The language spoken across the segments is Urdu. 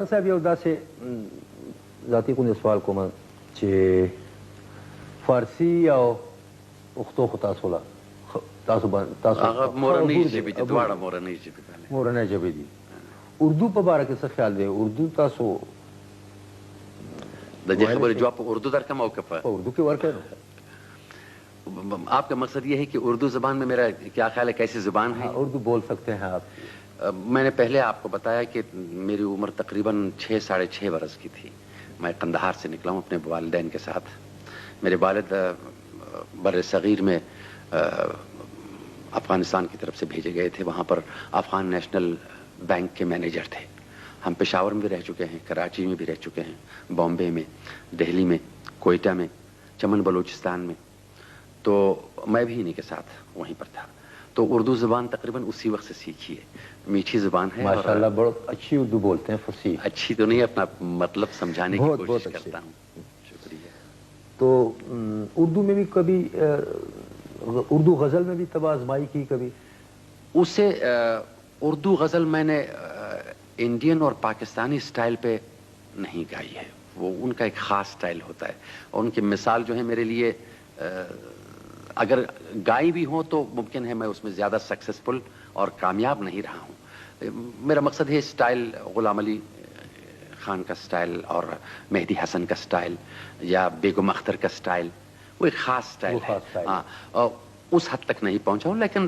صاحب یو داسې ذاتي غوندې سوال کوم چې فارسي او پښتو خو تاسو له تاسو هغه مورنۍ ژبې دي، دواړه مورنۍ ژبې دي. مورنۍ ژبې دي. اردو په باره کې څه خیال دی؟ اردو تاسو د دې خبرې جواب په اردو درکم او که په اردو کې ورکړئ. آپ کا مقصد یہ ہے کہ اردو زبان میں میرا کیا خیال ہے کیسی زبان ہے؟ اردو بول سکتے ہیں آپ. میں نے پہلے آپ کو بتایا کہ میری عمر تقریباً 6-6.5 برس کی تھی. میں قندھار سے نکلا ہوں اپنے والدین کے ساتھ. میرے والد بر صغیر میں افغانستان کی طرف سے بھیجے گئے تھے. وہاں پر افغان نیشنل بینک کے مینیجر تھے. ہم پشاور میں بھی رہ چکے ہیں، کراچی میں بھی رہ چکے ہیں، بامبے میں، دہلی میں، کوئٹہ میں، چمن بلوچستان میں. تو میں بھی انہی کے ساتھ وہیں پر تھا. تو اردو زبان تقریباً اسی وقت سے سیکھی ہے. میٹھی زبان ہے. ماشاءاللہ بہت اچھی اردو بولتے ہیں، فصیح. اچھی تو نہیں، اپنا مطلب سمجھانے کی کوشش کرتا ہوں. شکریہ. تو اردو میں بھی کبھی اردو غزل میں بھی تب آزمائی کی کبھی؟ اسے اردو غزل میں نے انڈین اور پاکستانی سٹائل پہ نہیں گائی ہے. وہ ان کا ایک خاص سٹائل ہوتا ہے اور ان کی مثال جو ہے میرے لیے اگر گائی بھی ہوں تو ممکن ہے میں اس میں زیادہ سکسیسفل اور کامیاب نہیں رہا ہوں. میرا مقصد ہے سٹائل غلام علی خان کا سٹائل اور مہدی حسن کا سٹائل یا بیگم اختر کا سٹائل، وہ ایک خاص سٹائل ہے. ہاں، اس حد تک نہیں پہنچا ہوں، لیکن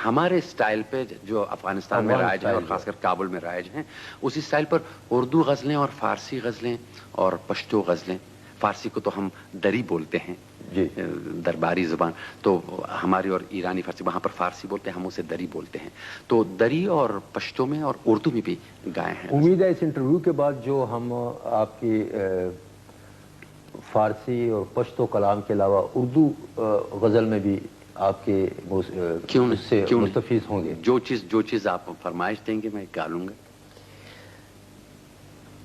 ہمارے سٹائل پہ جو افغانستان میں رائج ہے اور خاص کر کابل میں رائج ہیں، اسی سٹائل پر اردو غزلیں اور فارسی غزلیں اور پشتو غزلیں. فارسی کو تو ہم دری بولتے ہیں، درباری زبان. تو ہماری اور ایرانی فارسی، وہاں پر فارسی بولتے ہیں، ہم اسے دری بولتے ہیں. تو دری اور پشتو میں اور اردو میں بھی گائے ہیں. امید ہے اس انٹرویو کے بعد جو ہم آپ کی فارسی اور پشتو کلام کے علاوہ اردو غزل میں بھی آپ کے سے مستفیض ہوں گے. جو چیز آپ فرمائش دیں گے میں گالوں گا.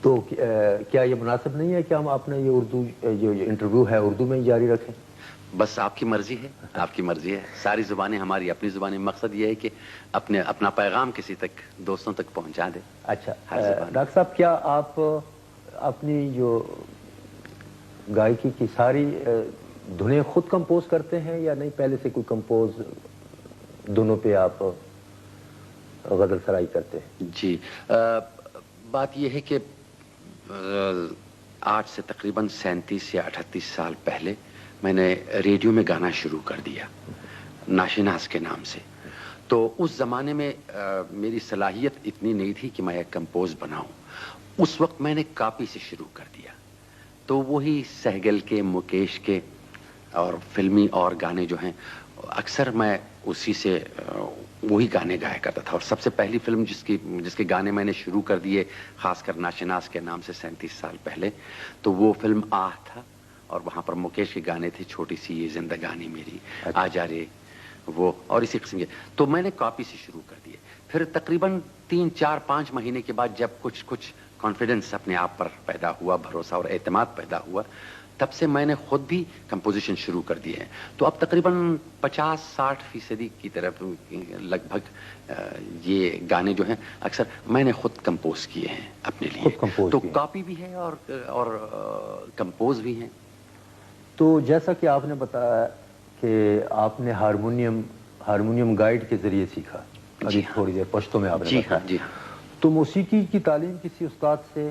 تو کیا یہ مناسب نہیں ہے کہ ہم اپنا یہ اردو جو انٹرویو ہے اردو میں جاری رکھیں؟ بس آپ کی مرضی ہے، آپ کی مرضی ہے. ساری زبانیں ہماری اپنی زبانیں. مقصد یہ ہے کہ اپنا پیغام کسی تک، دوستوں تک پہنچا دیں. اچھا ڈاکٹر صاحب، کیا آپ اپنی جو گائکی کی ساری دھنیں خود کمپوز کرتے ہیں یا نہیں؟ پہلے سے کوئی کمپوز دونوں پہ آپ غزل سرائی کرتے ہیں؟ جی، بات یہ ہے کہ آج سے تقریباً 37 یا 38 سال پہلے میں نے ریڈیو میں گانا شروع کر دیا ناشناس کے نام سے. تو اس زمانے میں میری صلاحیت اتنی نہیں تھی کہ میں ایک کمپوز بناؤں. اس وقت میں نے کاپی سے شروع کر دیا. تو وہی سہگل کے، مکیش کے اور فلمی اور گانے جو ہیں اکثر میں اسی سے وہی گانے گایا کرتا تھا. اور سب سے پہلی فلم جس کے گانے میں نے شروع کر دیے خاص کر ناشناس کے نام سے 37 سال پہلے، تو وہ فلم آہ تھا. اور وہاں پر مکیش کے گانے تھے چھوٹی سی یہ زندگانی میری، آجا رے، وہ اور اسی قسم کے. تو میں نے کاپی سے شروع کر دیے. پھر تقریباً 3-4-5 مہینے کے بعد جب کچھ کانفیڈنس اپنے آپ پر پیدا ہوا، بھروسہ اور اعتماد پیدا ہوا، تب سے میں نے خود بھی کمپوزیشن شروع کر دیے ہیں. تو اب تقریباً 50-60% کی طرف لگ بھگ یہ گانے جو ہیں اکثر میں نے خود کمپوز کیے ہیں اپنے لیے. تو کاپی بھی ہے اور کمپوز بھی ہیں. تو جیسا کہ آپ نے بتایا کہ آپ نے ہارمونیم گائیڈ کے ذریعے سیکھا، ابھی تھوڑی دیر پشتو میں آپ نے بتایا. جی. تو موسیقی کی تعلیم کسی استاد سے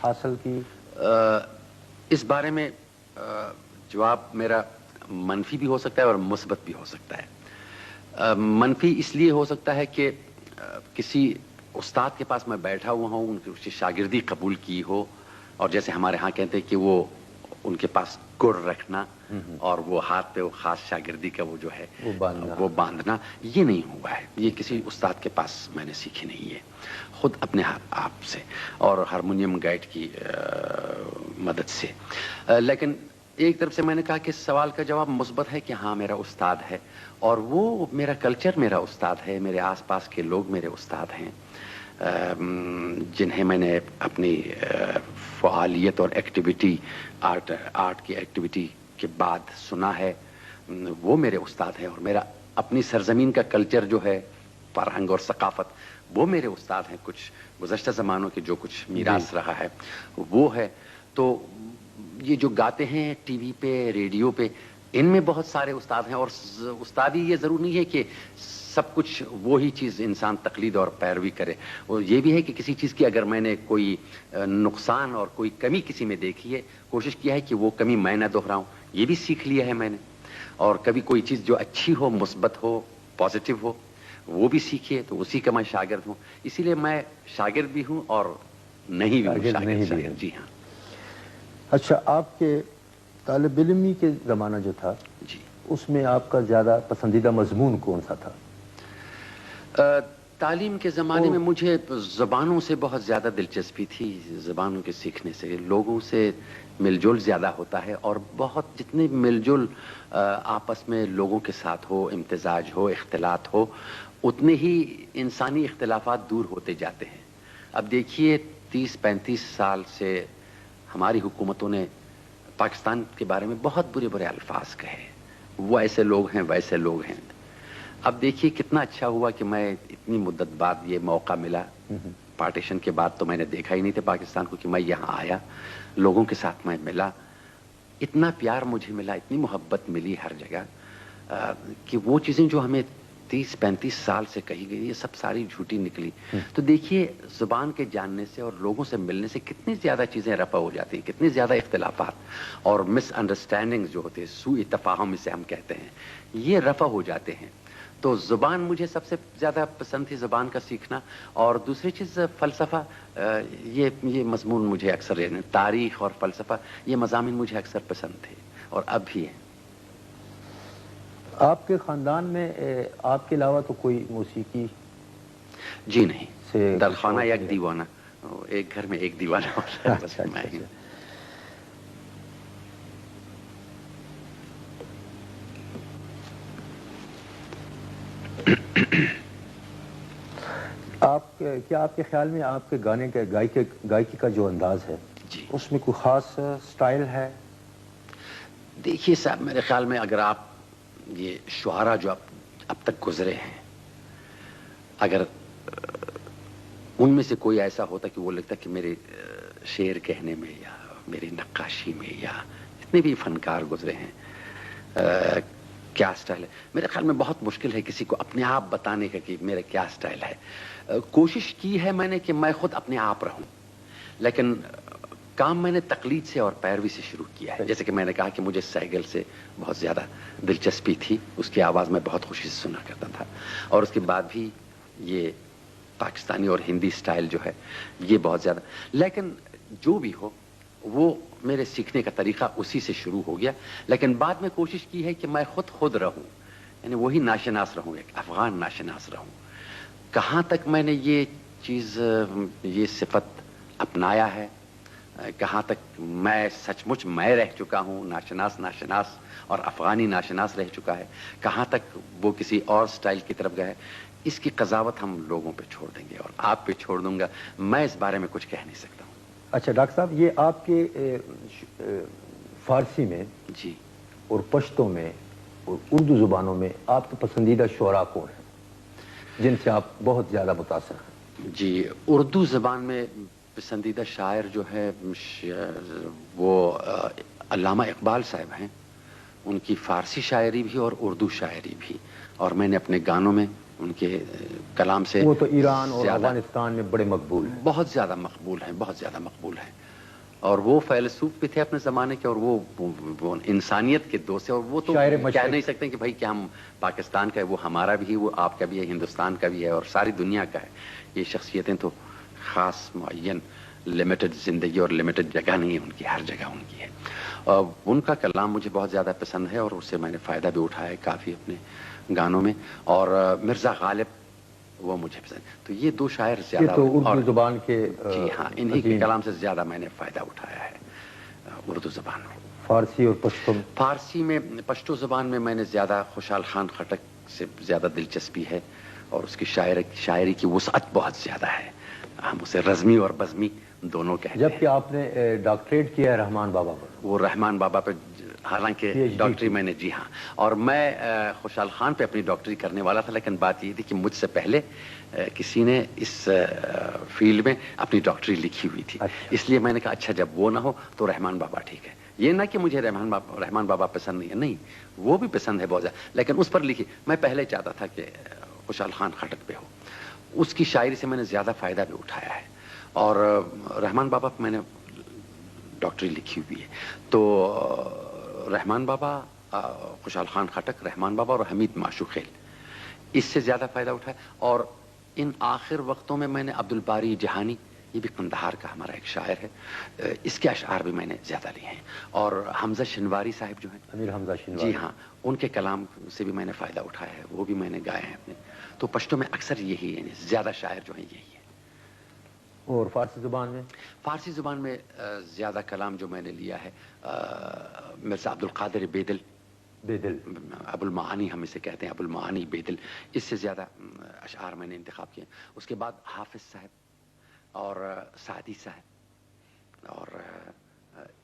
حاصل کی؟ اس بارے میں جواب میرا منفی بھی ہو سکتا ہے اور مثبت بھی ہو سکتا ہے. منفی اس لیے ہو سکتا ہے کہ کسی استاد کے پاس میں بیٹھا ہوا ہوں، ان کی شاگردی قبول کی ہو، اور جیسے ہمارے ہاں کہتے ہیں کہ وہ ان کے پاس گر رکھنا اور وہ ہاتھ پہ وہ خاص شاگردی کا وہ جو ہے وہ باندھنا، یہ نہیں ہوا ہے. یہ کسی استاد کے پاس میں نے سیکھی نہیں ہے، خود اپنے آپ سے اور ہارمونیم گائیڈ کی مدد سے. لیکن ایک طرف سے میں نے کہا کہ سوال کا جواب مثبت ہے کہ ہاں میرا استاد ہے، اور وہ میرا کلچر میرا استاد ہے. میرے آس پاس کے لوگ میرے استاد ہیں جنہیں میں نے اپنی فعالیت اور ایکٹیویٹی، آرٹ کی ایکٹیویٹی کے بعد سنا ہے. وہ میرے استاد ہیں. اور میرا اپنی سرزمین کا کلچر جو ہے، فرہنگ اور ثقافت، وہ میرے استاد ہیں. کچھ گزشتہ زمانوں کے جو کچھ میراث رہا ہے وہ ہے. تو یہ جو گاتے ہیں ٹی وی پہ, ریڈیو پہ, ان میں بہت سارے استاد ہیں. اور استادی یہ ضرور نہیں ہے کہ سب کچھ وہی چیز انسان تقلید اور پیروی کرے. اور یہ بھی ہے کہ کسی چیز کی اگر میں نے کوئی نقصان اور کوئی کمی کسی میں دیکھی ہے, کوشش کیا ہے کہ وہ کمی میں نہ دہراؤں. یہ بھی سیکھ لیا ہے میں نے. اور کبھی کوئی چیز جو اچھی ہو, مثبت ہو, پازیٹیو ہو, وہ بھی سیکھیے, تو اسی کا میں شاگرد ہوں. اسی لیے میں شاگرد بھی ہوں اور نہیں بھی ہوں شاگرد. جی ہاں. اچھا, آپ کے طالب علمی کے زمانہ جو تھا جی, اس میں آپ کا زیادہ پسندیدہ مضمون کون سا تھا؟ تعلیم کے زمانے میں مجھے زبانوں سے بہت زیادہ دلچسپی تھی. زبانوں کے سیکھنے سے لوگوں سے مل جل زیادہ ہوتا ہے, اور بہت جتنے مل جل آپس میں لوگوں کے ساتھ ہو, امتزاج ہو, اختلاط ہو, اتنے ہی انسانی اختلافات دور ہوتے جاتے ہیں. اب دیکھیے 30-35 سال سے ہماری حکومتوں نے پاکستان کے بارے میں بہت برے برے الفاظ کہے. وہ ایسے لوگ ہیں, ویسے لوگ ہیں. اب دیکھیے کتنا اچھا ہوا کہ میں اتنی مدت بعد یہ موقع ملا. پارٹیشن کے بعد تو میں نے دیکھا ہی نہیں تھا پاکستان کو, کہ میں یہاں آیا, لوگوں کے ساتھ میں ملا, اتنا پیار مجھے ملا, اتنی محبت ملی ہر جگہ, کہ وہ چیزیں جو ہمیں 30-35 سال سے کہی گئی یہ سب ساری جھوٹی نکلی. تو دیکھیے زبان کے جاننے سے اور لوگوں سے ملنے سے کتنی زیادہ چیزیں رفع ہو جاتی ہیں, کتنی زیادہ اختلافات اور مس انڈرسٹینڈنگ جو ہوتے ہیں, سوء تفاہم اسے ہم کہتے ہیں, یہ رفع ہو جاتے ہیں. تو زبان مجھے سب سے زیادہ پسند تھی, زبان کا سیکھنا. اور دوسری چیز فلسفہ, یہ مضمون مجھے اکثر, تاریخ اور فلسفہ, یہ مضامین مجھے اکثر پسند تھے اور اب بھی ہیں. آپ کے خاندان میں آپ کے علاوہ تو کوئی موسیقی؟ جی نہیں, درخانہ ایک دیوانہ, ایک گھر میں ایک دیوانہ ہوتا ہے, بس میں ہی. کیا آپ کے خیال میں آپ کے گانے کے گائکی کا جو انداز ہے جی, اس میں کوئی خاص سٹائل ہے؟ دیکھیے صاحب, میرے خیال میں اگر آپ یہ شعراء جو اب تک گزرے ہیں, اگر ان میں سے کوئی ایسا ہوتا کہ وہ لگتا کہ میرے شعر کہنے میں یا میری نقاشی میں یا جتنے بھی فنکار گزرے ہیں کیا سٹائل ہے, میرے خیال میں بہت مشکل ہے کسی کو اپنے آپ بتانے کا کہ میرا کیا سٹائل ہے. کوشش کی ہے میں نے کہ میں خود اپنے آپ رہوں, لیکن کام میں نے تقلید سے اور پیروی سے شروع کیا ہے. جیسے کہ میں نے کہا کہ مجھے سیگل سے بہت زیادہ دلچسپی تھی, اس کی آواز میں بہت خوشی سے سنا کرتا تھا, اور اس کے بعد بھی یہ پاکستانی اور ہندی سٹائل جو ہے یہ بہت زیادہ. لیکن جو بھی ہو وہ میرے سیکھنے کا طریقہ اسی سے شروع ہو گیا, لیکن بعد میں کوشش کی ہے کہ میں خود رہوں, یعنی وہی ناشناس رہوں, ایک افغان ناشناس رہوں. کہاں تک میں نے یہ چیز, یہ صفت اپنایا ہے, کہاں تک میں سچ مچ میں رہ چکا ہوں, ناشناس اور افغانی ناشناس رہ چکا ہے, کہاں تک وہ کسی اور سٹائل کی طرف گئے, اس کی قضاوت ہم لوگوں پہ چھوڑ دیں گے اور آپ پہ چھوڑ دوں گا. میں اس بارے میں کچھ کہہ نہیں سکتا ہوں. اچھا ڈاکٹر صاحب, یہ آپ کے فارسی میں جی اور پشتو میں اور اردو زبانوں میں آپ کے پسندیدہ شعراء کون ہیں جن سے آپ بہت زیادہ متاثر ہیں؟ جی, اردو زبان میں پسندیدہ شاعر جو ہے وہ علامہ اقبال صاحب ہیں. ان کی فارسی شاعری بھی اور اردو شاعری بھی, اور میں نے اپنے گانوں میں ان کے کلام سے, وہ تو ایران اور افغانستان میں بڑے مقبول ہیں, بہت زیادہ مقبول ہیں, بہت زیادہ مقبول ہیں. اور وہ فیلسوف بھی تھے اپنے زمانے کے, اور وہ انسانیت کے دوست ہیں, اور وہ تو کہہ نہیں سکتے کہ بھائی کیا ہم پاکستان کا ہے, وہ ہمارا بھی ہے, وہ آپ کا بھی ہے, ہندوستان کا بھی ہے, اور ساری دنیا کا ہے. یہ شخصیتیں تو خاص معین لمیٹڈ زندگی اور لمیٹڈ جگہ نہیں ہے ان کی, ہر جگہ ان کی ہے. ان کا کلام مجھے بہت زیادہ پسند ہے, اور اس سے میں نے فائدہ بھی اٹھایا ہے کافی اپنے گانوں میں. اور مرزا غالب, وہ مجھے پسند. تو یہ دو شاعر زیادہ, تو اردو زبان کے, جی ہاں, انہی کے کلام سے زیادہ میں نے فائدہ اٹھایا ہے اردو زبان میں. فارسی اور پشتو؟ فارسی میں, پشتو زبان میں نے زیادہ خوشحال خان خٹک سے زیادہ دلچسپی ہے, اور اس کی شاعری کی وسعت بہت زیادہ ہے. ہم اسے رزمی اور بزمی دونوں کہتے ہیں. جبکہ آپ نے ڈاکٹریٹ کیا ہے رحمان بابا پر. وہ رحمان بابا پہ حالانکہ PhD ڈاکٹری میں نے، جی ہاں، اور میں خوشحال خان پہ اپنی ڈاکٹری کرنے والا تھا، لیکن بات یہ تھی کہ مجھ سے پہلے کسی نے اس فیلڈ میں اپنی ڈاکٹری لکھی ہوئی تھی. اچھا. اس لیے میں نے کہا اچھا جب وہ نہ ہو تو رحمان بابا ٹھیک ہے. یہ نہ کہ مجھے رحمان بابا پسند نہیں ہے، نہیں، وہ بھی پسند ہے بہت زیادہ، لیکن اس پر لکھی. میں پہلے چاہتا تھا کہ خوشحال خان خٹک پہ ہو. اس کی شاعری سے میں نے زیادہ فائدہ بھی اٹھایا ہے، اور رحمان بابا پہ میں نے ڈاکٹری لکھی ہوئی ہے. تو رحمان بابا، خوشحال خان خٹک، رحمان بابا اور حمید معشوقیل، اس سے زیادہ فائدہ اٹھایا. اور ان آخر وقتوں میں میں نے عبدالباری جہانی، یہ بھی قندھار کا ہمارا ایک شاعر ہے، اس کے اشعار بھی میں نے زیادہ لیے ہیں. اور حمزہ شنواری صاحب جو ہیں، امیر حمزہ شنواری، جی ہاں، ان کے کلام سے بھی میں نے فائدہ اٹھایا ہے، وہ بھی میں نے گائے ہیں اپنے. تو پشتو میں اکثر یہی ہے، زیادہ شاعر جو ہیں یہی ہے. اور فارسی زبان میں؟ فارسی زبان میں زیادہ کلام جو میں نے لیا ہے، مرزا عبدالقادر بیدل، بیدل، ابو المعانی ہم اسے کہتے ہیں، ابو المعانی بیدل، اس سے زیادہ اشعار میں نے انتخاب کیے. اس کے بعد حافظ صاحب اور سعدی صاحب، اور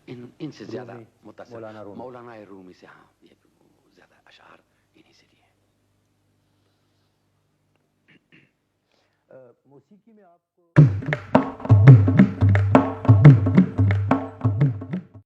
ان سے زیادہ رومی، متاثر مولانا رومی سے. ہاں، یہ زیادہ اشعار انہی سے لیے ہیں. موسیقی میں آپ کو